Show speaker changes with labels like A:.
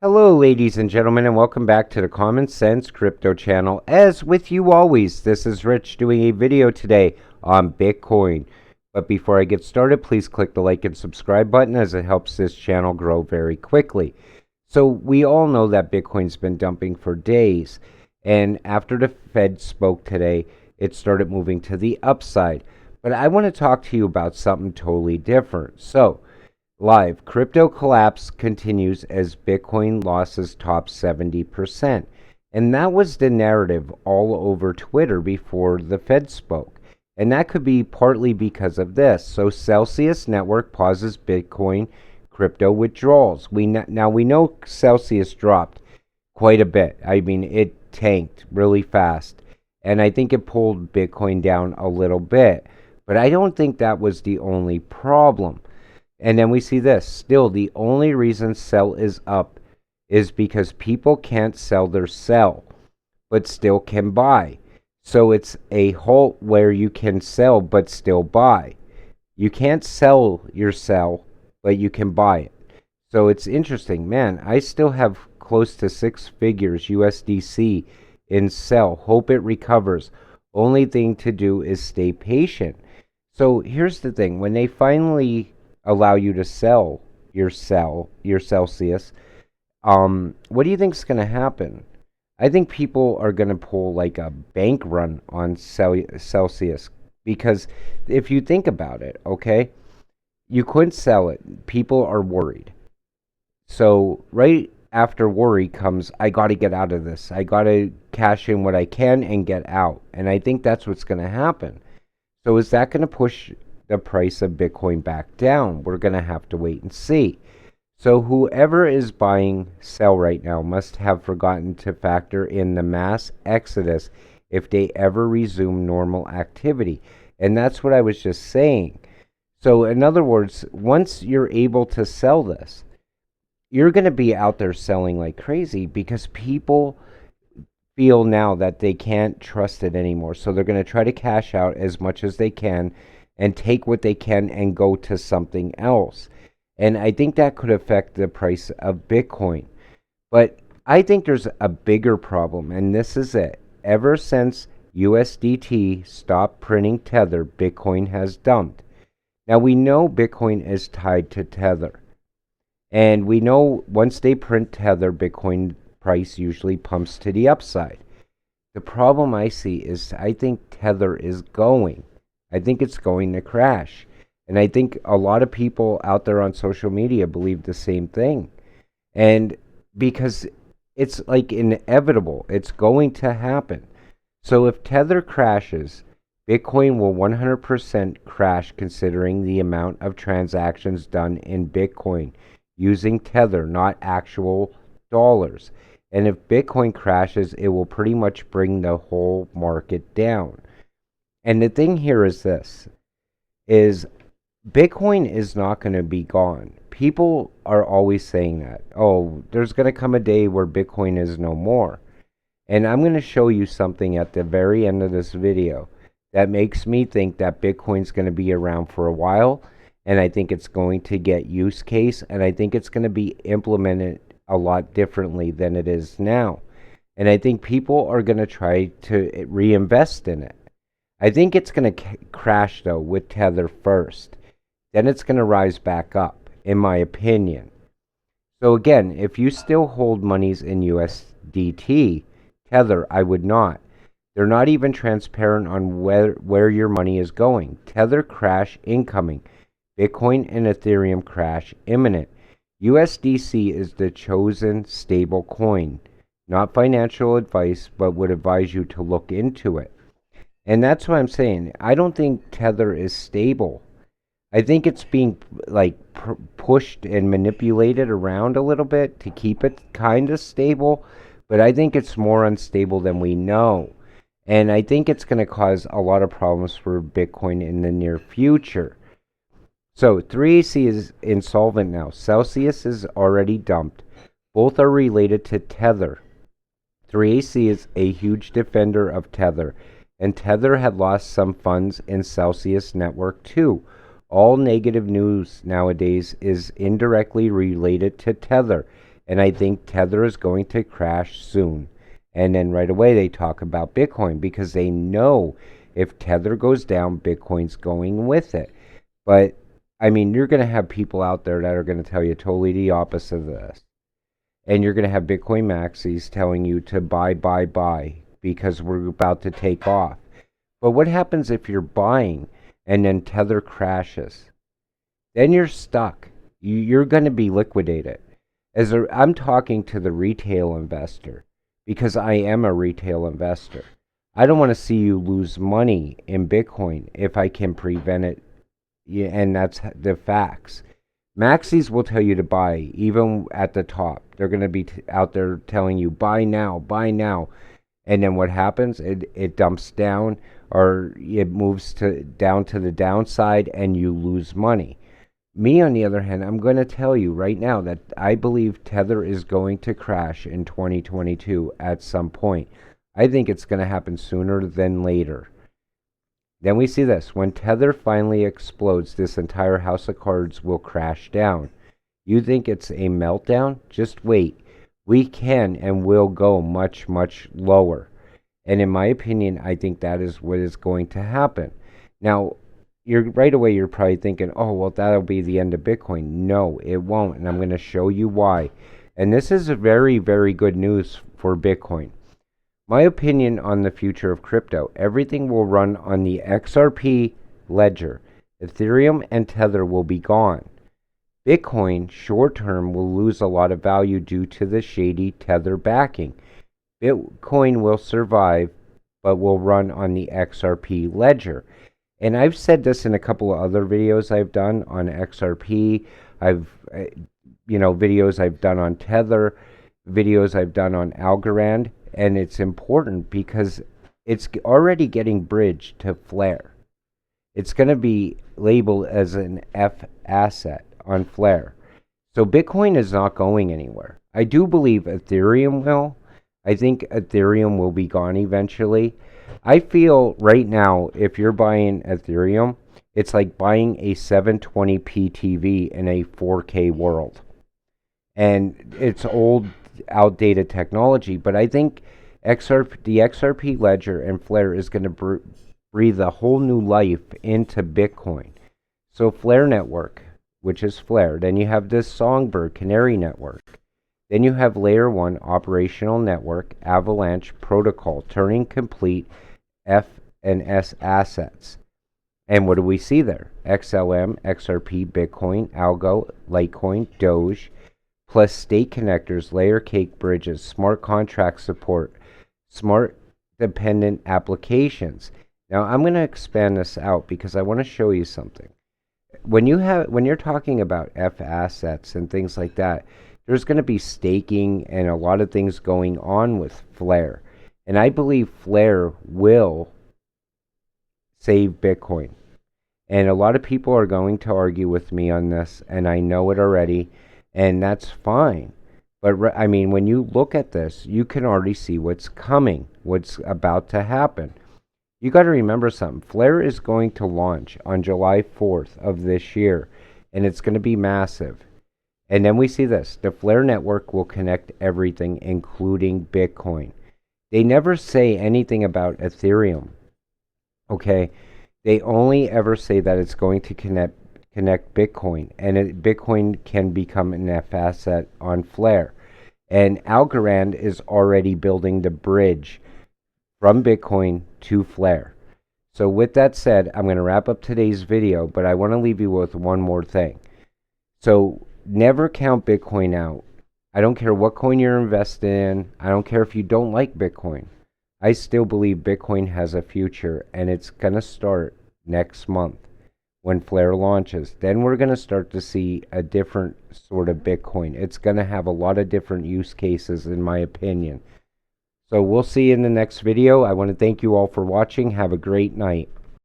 A: Hello, ladies and gentlemen, and welcome back to the Common Sense Crypto channel. As with you always, this is Rich doing a video today on Bitcoin. But before I get started, please click the like and subscribe button as it helps this channel grow very quickly. So we all know that Bitcoin's been dumping for days, and after the Fed spoke today, it started moving to the upside. But I want to talk to you about something totally different. So, live. Crypto collapse continues as Bitcoin losses top 70%. And that was the narrative all over Twitter before the Fed spoke. And that could be partly because of this. So Celsius Network pauses Bitcoin crypto withdrawals. Now we know Celsius dropped quite a bit. I mean, it tanked really fast. And I think it pulled Bitcoin down a little bit. But I don't think that was the only problem. And then we see this. Still, the only reason sell is up is because people can't sell their sell, but still can buy. So it's a halt where you can sell, but still buy. You can't sell your sell, but you can buy it. So it's interesting. Man, I still have close to 6 figures USDC in sell. Hope it recovers. Only thing to do is stay patient. So here's the thing. When they finally allow you to sell your Celsius, what do you think is going to happen? I think people are going to pull like a bank run on Celsius, because if you think about it, okay, you couldn't sell it. People are worried. So right after worry comes, I got to get out of this. I got to cash in what I can and get out. And I think that's what's going to happen. So is that going to push the price of Bitcoin back down? We're going to have to wait and see. So whoever is buying sell right now must have forgotten to factor in the mass exodus if they ever resume normal activity. And that's what I was just saying. So in other words, once you're able to sell this, you're going to be out there selling like crazy because people feel now that they can't trust it anymore. So they're going to try to cash out as much as they can and take what they can and go to something else. And I think that could affect the price of Bitcoin. But I think there's a bigger problem, and this is it. Ever since USDT stopped printing Tether, Bitcoin has dumped. Now we know Bitcoin is tied to Tether. And we know once they print Tether, Bitcoin price usually pumps to the upside. The problem I see is I think Tether is going. I think it's going to crash. And I think a lot of people out there on social media believe the same thing. And because it's like inevitable, it's going to happen. So if Tether crashes, Bitcoin will 100% crash considering the amount of transactions done in Bitcoin using Tether, not actual dollars. And if Bitcoin crashes, it will pretty much bring the whole market down. And the thing here is this, is Bitcoin is not going to be gone. People are always saying that, oh, there's going to come a day where Bitcoin is no more. And I'm going to show you something at the very end of this video that makes me think that Bitcoin's going to be around for a while. And I think it's going to get use case. And I think it's going to be implemented a lot differently than it is now. And I think people are going to try to reinvest in it. I think it's going to crash, though, with Tether first. Then it's going to rise back up, in my opinion. So again, if you still hold monies in USDT, Tether, I would not. They're not even transparent on where your money is going. Tether crash incoming. Bitcoin and Ethereum crash imminent. USDC is the chosen stable coin. Not financial advice, but would advise you to look into it. And that's what I'm saying. I don't think Tether is stable. I think it's being like pushed and manipulated around a little bit to keep it kind of stable. But I think it's more unstable than we know. And I think it's going to cause a lot of problems for Bitcoin in the near future. So 3AC is insolvent now. Celsius is already dumped. Both are related to Tether. 3AC is a huge defender of Tether, and Tether had lost some funds in Celsius network too. All negative news nowadays is indirectly related to Tether, And I think Tether is going to crash soon. And then right away they talk about Bitcoin because they know if Tether goes down, Bitcoin's going with it. But I mean, you're going to have people out there that are going to tell you totally the opposite of this. And you're going to have Bitcoin maxis telling you to buy because we're about to take off. But what happens if you're buying and then Tether crashes? Then you're stuck. You're going to be liquidated. I'm talking to the retail investor because I am a retail investor. I don't want to see you lose money in Bitcoin if I can prevent it. Yeah, and that's the facts. Maxis will tell you to buy even at the top. They're going to be out there telling you buy now, buy now. And then what happens? It dumps down or it moves down to the downside and you lose money. Me, on the other hand, I'm going to tell you right now that I believe Tether is going to crash in 2022 at some point. I think it's going to happen sooner than later. Then we see this. When Tether finally explodes, this entire house of cards will crash down. You think it's a meltdown? Just wait. We can and will go much, much lower. And in my opinion, I think that is what is going to happen. Now, right away you're probably thinking, oh, well, that'll be the end of Bitcoin. No, it won't. And I'm going to show you why. And this is very, very good news for Bitcoin. My opinion on the future of crypto, everything will run on the XRP ledger. Ethereum and Tether will be gone. Bitcoin, short term, will lose a lot of value due to the shady Tether backing. Bitcoin will survive, but will run on the XRP ledger. And I've said this in a couple of other videos I've done on XRP. Videos I've done on Tether, videos I've done on Algorand. And it's important because it's already getting bridged to Flare. It's going to be labeled as an F asset on Flare. So Bitcoin is not going anywhere. I do believe Ethereum will. I think Ethereum will be gone eventually. I feel right now, if you're buying Ethereum, it's like buying a 720p TV in a 4K world. And it's old, outdated technology, but I think the XRP ledger and Flare is going to breathe a whole new life into Bitcoin. So Flare Network, which is Flare, then you have this Songbird Canary Network. Then you have Layer 1 Operational Network, Avalanche Protocol, turning complete FNS assets. And what do we see there? XLM, XRP, Bitcoin, Algo, Litecoin, Doge, plus state connectors, layer cake bridges, smart contract support, smart dependent applications. Now I'm going to expand this out because I want to show you something. When you're talking about F assets and things like that, there's going to be staking and a lot of things going on with Flare. And I believe Flare will save Bitcoin. And a lot of people are going to argue with me on this, and I know it already, and that's fine. But I mean, when you look at this, you can already see what's coming, what's about to happen. You got to remember something. Flare is going to launch on July 4th of this year, and it's going to be massive. And then we see this. The Flare network will connect everything, including Bitcoin. They never say anything about Ethereum. Okay? They only ever say that it's going to connect Bitcoin, and Bitcoin can become an F asset on Flare. And Algorand is already building the bridge from Bitcoin to Flare. So with that said, I'm going to wrap up today's video, but I want to leave you with one more thing. So never count Bitcoin out. I don't care what coin you're invested in. I don't care if you don't like Bitcoin. I still believe Bitcoin has a future, and it's going to start next month when Flare launches. Then we're going to start to see a different sort of Bitcoin. It's going to have a lot of different use cases, in my opinion. So we'll see you in the next video. I want to thank you all for watching. Have a great night.